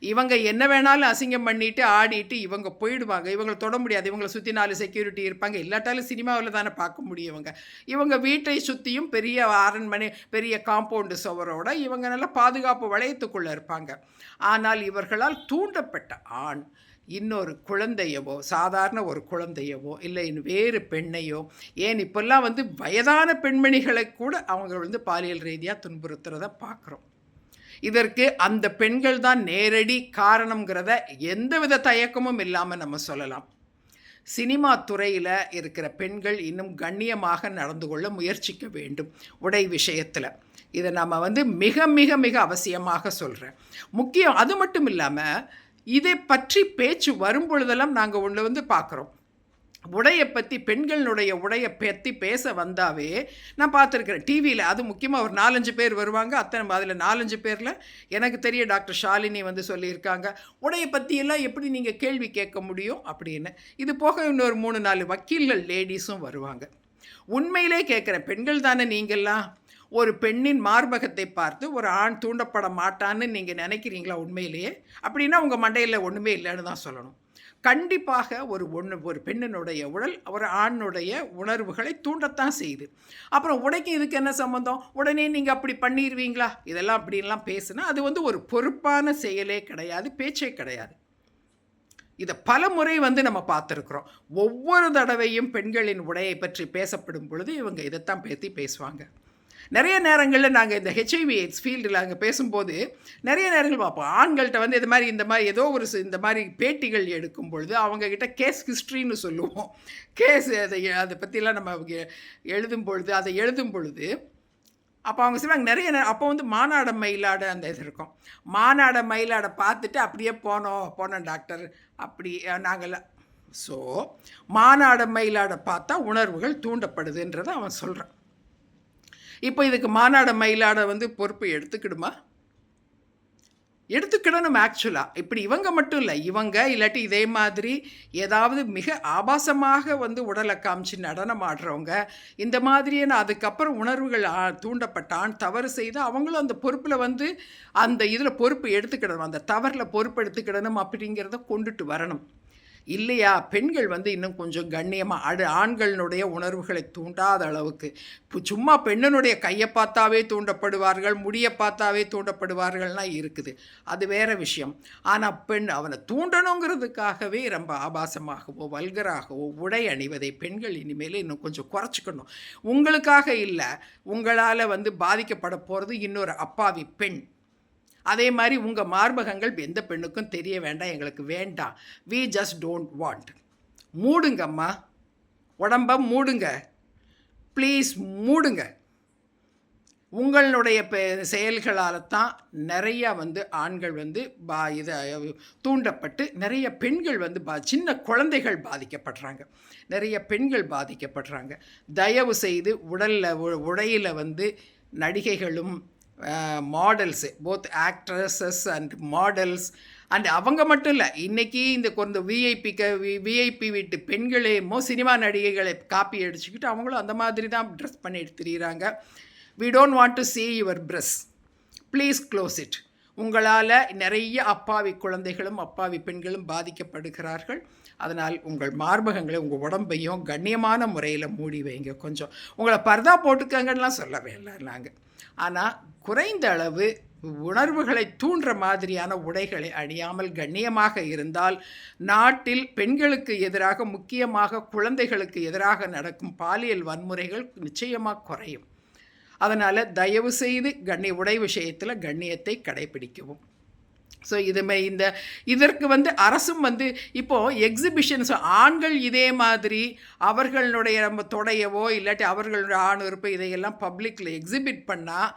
S1: இவங்க என்ன வேணாலும் அசிங்கம் பண்ணிட்டு ஆடிட்டு இவங்க போயிடுவாங்க. இவங்களை தொட முடியாது. இவங்களை சுற்றி 4 செக்யூரிட்டி இருப்பாங்க. இல்லாட்டாலும் சினிமாவில் தானே பார்க்க முடியும். இவங்க வீட்டை சுற்றியும் பெரிய அரண்மனை, பெரிய காம்பவுண்டு சுவரோட இவங்க நல்லா பாதுகாப்பு வளையத்துக்குள்ளே இருப்பாங்க. ஆனால் இவர்களால் தூண்டப்பட்ட ஆண் இன்னொரு குழந்தையவோ, சாதாரண ஒரு குழந்தையவோ, இல்லை வேறு பெண்ணையோ, ஏன் இப்போல்லாம் வயதான பெண்மணிகளை கூட அவங்க பாலியல் ரீதியாக துன்புறுத்துறத பார்க்குறோம். இதற்கு அந்த பெண்கள் தான் நேரடி காரணங்கிறத எந்தவித தயக்கமும் இல்லாமல் நம்ம சொல்லலாம். சினிமா துறையில் இருக்கிற பெண்கள் இன்னும் கண்ணியமாக நடந்து கொள்ள முயற்சிக்க வேண்டும் உடை விஷயத்தில். இதை நம்ம மிக மிக மிக அவசியமாக சொல்கிறேன். முக்கியம். அது மட்டும் இல்லாமல் இதை பற்றி பேச்சு வரும் பொழுதெல்லாம் நாங்கள் ஒன்று பார்க்குறோம். உடையை பற்றி, பெண்களுடைய உடையை பற்றி பேச வந்தாவே நான் பார்த்துருக்குறேன் டிவியில். அது முக்கியமாக ஒரு 4-5 பேர் வருவாங்க. அதில் 4-5 பேரில் எனக்கு தெரிய டாக்டர் ஷாலினி சொல்லியிருக்காங்க, உடையை பற்றியெல்லாம் எப்படி நீங்கள் கேள்வி கேட்க முடியும் அப்படின்னு. இது போக இன்னொரு 3-4 வக்கீல்கள் லேடிஸும் வருவாங்க. உண்மையிலே கேட்குற பெண்கள் தானே நீங்கள்லாம்? ஒரு பெண்ணின் மார்பகத்தை பார்த்து ஒரு ஆண் தூண்டப்பட மாட்டான்னு நீங்கள் நினைக்கிறீங்களா உண்மையிலேயே? அப்படின்னா உங்கள் மண்டையில் ஒன்றுமே இல்லைன்னு தான் சொல்லணும். கண்டிப்பாக ஒரு பெண்ணினுடைய உடல் ஒரு ஆணுடைய உணர்வுகளை தூண்டத்தான் செய்யுது. அப்புறம் உடைக்கு இதுக்கு என்ன சம்மந்தம்? உடனே நீங்கள் அப்படி பண்ணிடுவீங்களா? இதெல்லாம் அப்படின்லாம் பேசுனா அது ஒரு பொறுப்பான செயலே கிடையாது, பேச்சே கிடையாது. இதை பல முறை நம்ம பார்த்துருக்குறோம். ஒவ்வொரு தடவையும் பெண்களின் உடையை பற்றி பேசப்படும் பொழுது இவங்க இதைத்தான் பற்றி பேசுவாங்க. நிறைய நேரங்களில் நாங்கள் இந்த HIV எய்ட்ஸ் ஃபீல்டில் அங்கே பேசும்போது நிறைய நேரங்கள் பார்ப்போம். ஆண்கள்கிட்ட இது மாதிரி இந்த மாதிரி ஏதோ ஒரு இந்த மாதிரி பேட்டிகள் எடுக்கும் பொழுது அவங்கக்கிட்ட கேஸ் ஹிஸ்ட்ரின்னு சொல்லுவோம். கேஸ் அதை பற்றிலாம் நம்ம எழுதும் பொழுது அப்போ அவங்க சொல்லுவாங்க நிறைய அப்போ மானாட மயிலாட அந்த இது இருக்கும். மானாட மயிலாட பார்த்துட்டு அப்படியே போனோம் டாக்டர் அப்படி நாங்கள். ஸோ மானாட மயிலாட பார்த்தா உணர்வுகள் தூண்டப்படுதுன்றதை அவன் சொல்கிறான். இப்போ இதுக்கு மானாட மயிலாட பொறுப்பு எடுத்துக்கிடுமா? எடுத்துக்கிடணும் ஆக்சுவலாக. இப்படி இவங்க மட்டும் இல்லை, இவங்க இல்லாட்டி இதே மாதிரி ஏதாவது மிக ஆபாசமாக உடலை காமிச்சு நடனம் ஆடுறவங்க, இந்த மாதிரியான அதுக்கப்புறம் உணர்வுகள் தூண்டப்பட்ட ஆண் தவறு செய்து அவங்களும் அந்த பொறுப்பில் அந்த இதில் பொறுப்பு எடுத்துக்கிடணும், அந்த தவறில் பொறுப்பு எடுத்துக்கிடணும் அப்படிங்கிறத கொண்டுட்டு வரணும். இல்லையா? பெண்கள் இன்னும் கொஞ்சம் கண்ணியமாக ஆண்களினுடைய உணர்வுகளை தூண்டாத அளவுக்கு சும்மா பெண்ணினுடைய கையை பார்த்தாவே தூண்டப்படுவார்கள், முடியை பார்த்தாவே தூண்டப்படுவார்கள்லாம் இருக்குது. அது வேறு விஷயம். ஆனால் அவனை தூண்டணுங்கிறதுக்காகவே ரொம்ப ஆபாசமாகவோ வல்கராகவோ உடை அணிவதை பெண்கள் இனிமேல் இன்னும் கொஞ்சம் குறைச்சிக்கணும். உங்களுக்காக இல்லை, உங்களால் பாதிக்கப்பட போகிறது இன்னொரு அப்பாவி பெண். அதே மாதிரி உங்கள் மார்பகங்கள் எந்த பெண்ணுக்கும் தெரிய வேண்டாம், எங்களுக்கு வேண்டாம். We just don't want. மூடுங்கம்மா, உடம்ப மூடுங்க, ப்ளீஸ் மூடுங்க. உங்களுடைய செயல்களால் தான் நிறையா ஆண்கள் இதை தூண்டப்பட்டு நிறைய பெண்கள் சின்ன குழந்தைகள் பாதிக்கப்படுறாங்க, நிறைய பெண்கள் பாதிக்கப்படுறாங்க. தயவு செய்து உடையில் நடிகைகளும் models, both actresses and models and அவங்க மட்டும் இல்லை, இன்றைக்கி இந்த கொஞ்சம் விஐபி வீட்டு பெண்களே சினிமா நடிகைகளை காப்பி அடிச்சுக்கிட்டு அவங்களும் அந்த மாதிரி தான் ட்ரெஸ் பண்ணிட்டு திரிகிறாங்க. We don't want to see your breasts, please close it. உங்களால் நிறைய அப்பாவி குழந்தைகளும் அப்பாவி பெண்களும் பாதிக்கப்படுகிறார்கள். அதனால் உங்கள் மார்பகங்களை உங்கள் உடம்பையும் கண்ணியமான முறையில் மூடி வைங்க. கொஞ்சம் உங்களை பர்தா போட்டுக்கங்கன்னெலாம் சொல்லவே இல்லை நாங்கள். ஆனால் குறைந்த அளவு உணர்வுகளை தூண்டுற மாதிரியான உடைகளை அணியாமல் கண்ணியமாக இருந்தால் நாட்டில் பெண்களுக்கு எதிராக, முக்கியமாக குழந்தைகளுக்கு எதிராக நடக்கும் பாலியல் வன்முறைகள் நிச்சயமாக குறையும். அதனால் தயவு செய்து உடை விஷயத்தில் கண்ணியத்தை கடைபிடிக்கவும். ஸோ இதற்கு வந்து அரசும் வந்து இப்போது எக்ஸிபிஷன்ஸ் ஆண்கள் இதே மாதிரி அவர்களுடைய நம்ம தொடையவோ இல்லாட்டி அவர்களுடைய ஆண் உறுப்பு இதையெல்லாம் பப்ளிக்கில் எக்ஸிபிட் பண்ணால்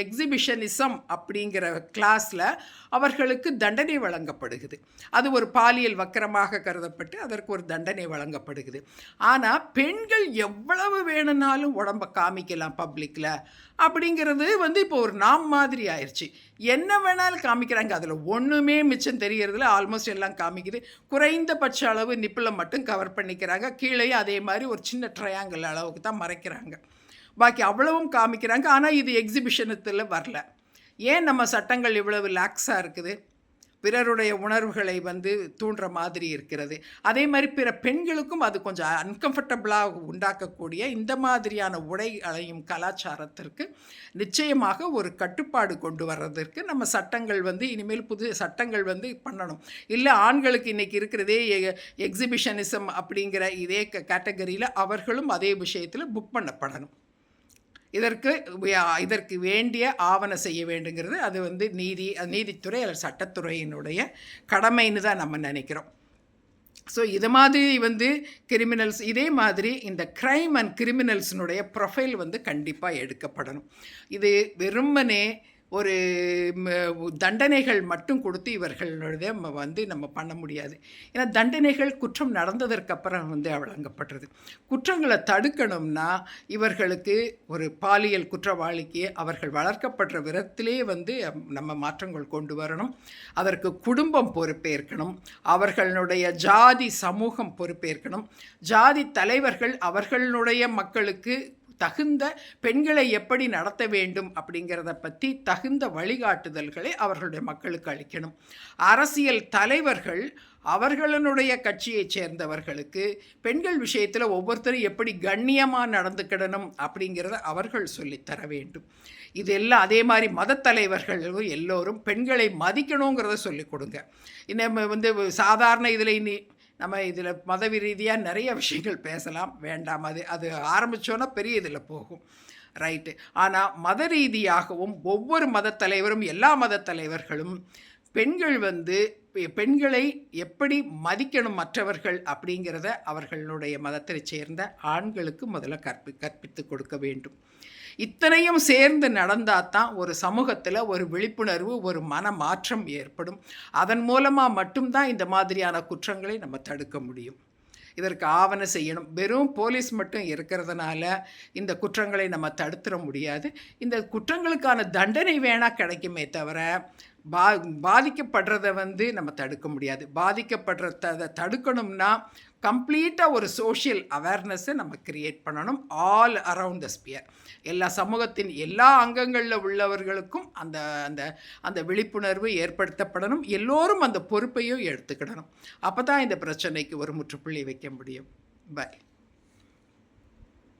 S1: எக்ஸிபிஷனிசம் அப்படிங்கிற கிளாஸில் அவர்களுக்கு தண்டனை வழங்கப்படுகிறது. அது ஒரு பாலியல் வக்கரமாக கருதப்பட்டு அதற்கு ஒரு தண்டனை வழங்கப்படுகிறது. ஆனால் பெண்கள் எவ்வளவு வேணும்னாலும் உடம்பை காமிக்கலாம் பப்ளிக்கில் அப்படிங்கிறது வந்து இப்போ ஒரு நாம் மாதிரி ஆயிடுச்சு. என்ன வேணாலும் காமிக்கிறாங்க, அதில் ஒன்றுமே மிச்சம் தெரியறதுல ஆல்மோஸ்ட் எல்லாம் காமிக்குது. குறைந்தபட்ச அளவு நிப்பில் மட்டும் கவர் பண்ணிக்கிறாங்க, கீழேயும் அதே மாதிரி ஒரு சின்ன ட்ரையாங்கிள் அளவுக்கு தான் மறைக்கிறாங்க, பாக்கி அவ்வளவும் காமிக்கிறாங்க. ஆனால் இது எக்ஸிபிஷனத்தில் வரல. ஏன் நம்ம சட்டங்கள் இவ்வளவு லாக்ஸாக இருக்குது? பிறருடைய உணர்வுகளை வந்து தூண்டுற மாதிரி இருக்கிறது. அதே மாதிரி பிற பெண்களுக்கும் அது கொஞ்சம் அன்கம்ஃபர்டபுளாக உண்டாக்கக்கூடிய இந்த மாதிரியான உடை அலையும் கலாச்சாரத்திற்கு நிச்சயமாக ஒரு கட்டுப்பாடு கொண்டு வர்றதற்கு நம்ம சட்டங்கள் வந்து இனிமேல் புது சட்டங்கள் வந்து பண்ணணும். இல்லை ஆண்களுக்கு இன்றைக்கி இருக்கிறதே எக்ஸிபிஷனிசம் அப்படிங்கிற இதே கேட்டகரியில் அவர்களும் அதே விஷயத்தில் புக் பண்ணப்படணும். இதற்கு வேண்டிய ஆவணம் செய்ய வேண்டுங்கிறது அது வந்து நீதித்துறை அல்லது சட்டத்துறையினுடைய கடமைன்னு தான் நம்ம நினைக்கிறோம். ஸோ இது மாதிரி வந்து கிரிமினல்ஸ் இதே மாதிரி இந்த க்ரைம் அண்ட் கிரிமினல்ஸினுடைய ப்ரொஃபைல் வந்து கண்டிப்பாக எடுக்கப்படணும். இது வெறுமனே ஒரு தண்டனைகள் மட்டும் கொடுத்து இவர்களுடைய வந்து நம்ம பண்ண முடியாது. ஏன்னா தண்டனைகள் குற்றம் நடந்ததற்கப்புறம் வந்து வழங்கப்படுறது. குற்றங்களை தடுக்கணும்னா இவர்களுக்கு ஒரு பாலியல் குற்றவாளிக்கு அவர்கள் வளர்க்கப்படுற விதத்திலே வந்து நம்ம மாற்றங்கள் கொண்டு வரணும். அதற்கு குடும்பம் பொறுப்பேற்கணும், அவர்களுடைய ஜாதி சமூகம் பொறுப்பேற்கணும், ஜாதி தலைவர்கள் அவர்களுடைய மக்களுக்கு தகுந்த பெண்களை எப்படி நடத்த வேண்டும் அப்படிங்கிறத பற்றி தகுந்த வழிகாட்டுதல்களை அவர்களுடைய மக்களுக்கு அளிக்கணும். அரசியல் தலைவர்கள் அவர்களுடைய கட்சியைச் சேர்ந்தவர்களுக்கு பெண்கள் விஷயத்தில் ஒவ்வொருத்தரும் எப்படி கண்ணியமாக நடந்துக்கிடணும் அப்படிங்கிறத அவர்கள் சொல்லித்தர வேண்டும். இதெல்லாம் அதே மாதிரி மத தலைவர்களும் எல்லோரும் பெண்களை மதிக்கணுங்கிறத சொல்லிக் கொடுங்க. இன்னும் வந்து சாதாரண இதில் மத ரீதியாக நிறைய விஷயங்கள் பேசலாம், வேண்டாம். அது ஆரம்பித்தோன்னா பெரிய இதில் போகும், ரைட்டு. ஆனால் மத ரீதியாகவும் ஒவ்வொரு மத தலைவரும் எல்லா மத தலைவர்களும் பெண்களை எப்படி மதிக்கணும் மற்றவர்கள் அப்படிங்கிறத அவர்களுடைய மதத்தை சேர்ந்த ஆண்களுக்கு முதல்ல கற்பித்து கொடுக்க வேண்டும். இத்தனையும் சேர்ந்து நடந்தால் தான் ஒரு சமூகத்தில் ஒரு விழிப்புணர்வு, ஒரு மன மாற்றம் ஏற்படும். அதன் மூலமாக மட்டும்தான் இந்த மாதிரியான குற்றங்களை நம்ம தடுக்க முடியும். இதற்கு ஆவணம் செய்யணும். வெறும் போலீஸ் மட்டும் இருக்கிறதுனால இந்த குற்றங்களை நம்ம தடுத்துட முடியாது. இந்த குற்றங்களுக்கான தண்டனை வேணால் கிடைக்குமே தவிர பாதிக்கப்படுறதை வந்து நம்ம தடுக்க முடியாது. பாதிக்கப்படுறத தடுக்கணும்னா கம்ப்ளீட்டாக ஒரு சோஷியல் அவேர்னஸை நம்ம க்ரியேட் பண்ணணும். ஆல் அரவுண்ட் த ஸ்பியர், எல்லா சமூகத்தின் எல்லா அங்கங்களில் உள்ளவர்களுக்கும் அந்த அந்த அந்த விழிப்புணர்வு ஏற்படுத்தப்படணும். எல்லோரும் அந்த பொறுப்பையும் எடுத்துக்கிடணும். அப்போ தான் இந்த பிரச்சனைக்கு ஒரு முற்றுப்புள்ளி வைக்க முடியும். பாய்.